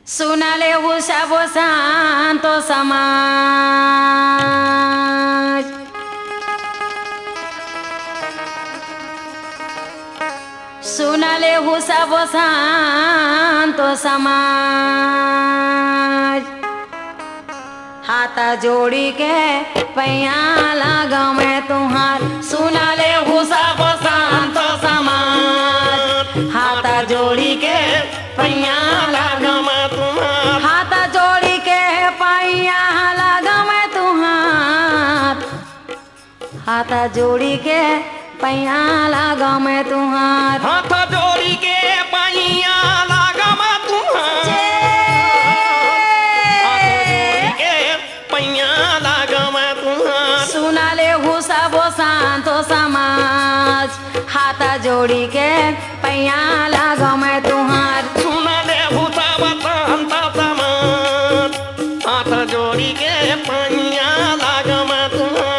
सुनाले वो सब शांतो समाज। सुनाले वो सब शांतो समाज। हाथा जोड़ी के पैया लगा मैं तुम्हार। सुनाले वो सब शांतो समाज। हाथा जोड़ी के पैया लगा मैं तुम्हार। हाथा जोड़ी के पैया लगा मैं तुम्हार। हाथा जोड़ी के पैया लगा मैं तुम्हार। हाथा जोड़ी के पैया लगा मैं तुम्हार। सुनाले हो सब शांतो समाज। हाथा जोड़ी के पैया लगा मैं तुम्हार। सुनाले हो सब शांतो समाज। हाथा जोड़ी के पैया लगा मैं तुम्हार।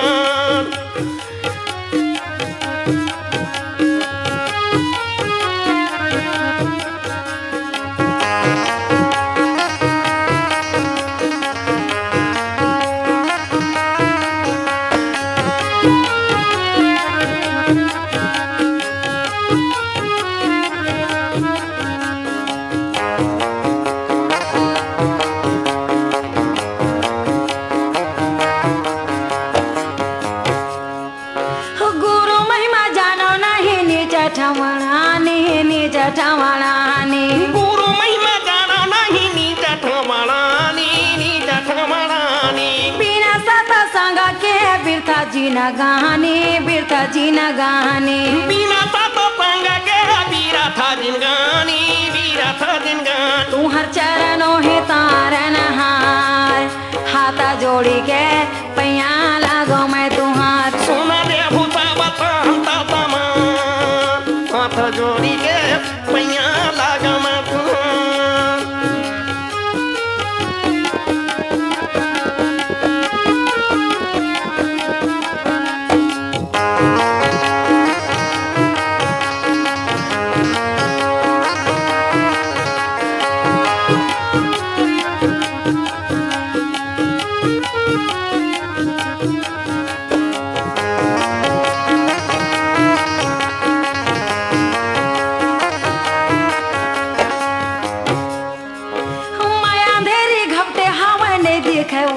गुरु महिमा जाना नहीं नीच ठमणानी नीच ठमणानी। बिना सत्संग के बिरथा जी न गानी बिरथा जी न गानी। बिना सत्संग के बिरथा दिन गानी बिरथा दिन गानी। तुहर चरणों है तारन हार। हाथा जोड़ी के पैया लगो मैं तुम्हार। सुना दे भूसा बसंत समाज। हाथा जोड़ी के पैया लगा मैं तुम्हार।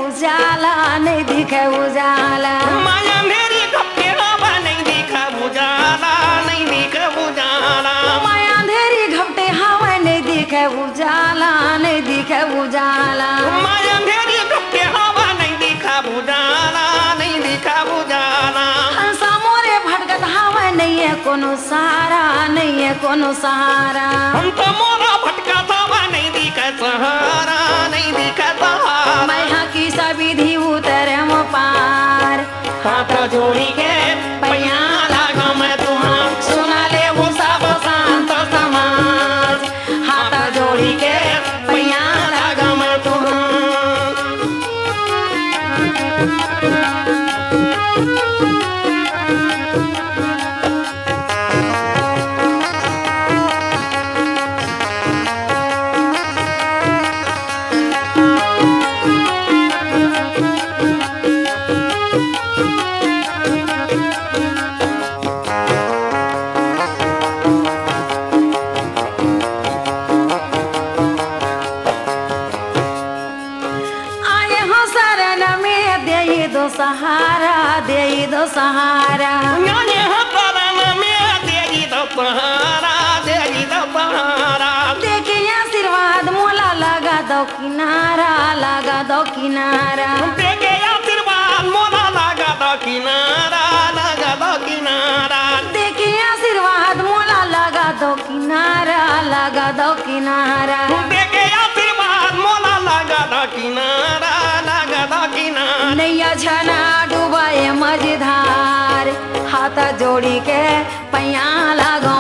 उजाला नहीं दिखे उजाला। माया मेरी घपटे हवा नहीं दिखा उजाला नहीं दिखा उजाला। माया अंधेरी घपटे हवा नहीं दिखे उजाला नहीं दिखे उजाला। माया मेरी घपटे हवा नहीं दिखा उजाला नहीं दिखा उजाला। हंसा मोरे भटकत हवा नहीं है कोनो सहारा नहीं है कोनो सहारा। हम तो मोरा भटका हवा नहीं दिखा सहारा नहीं दिखा सहारा। मैं हाँ की सविधि उतरे मो पार। हाथा जोड़ी के पैया लगा मैं तुम्हार। सुनाले वो सब शांत समाज। हाथा जोड़ी के पैया लगा मैं तुम्हार। सहारा दे दो सहारा। न्याय हतरन में देगी दो सहारा देगी दो सहारा। देखिए आशीर्वाद मोला लगा दो किनारा लगा दो किनारा। देखे आशीर्वाद मोला लगा दो किनारा लगा दो किनारा। देखिए आशीर्वाद मोला लगा दो किनारा लगा दो किनारा। देखे आशीर्वाद मोला लगा दो किनारा लगा दो किनारा। नैया झना डूबाए मझधार। हाथा जोड़ी के पैया लगो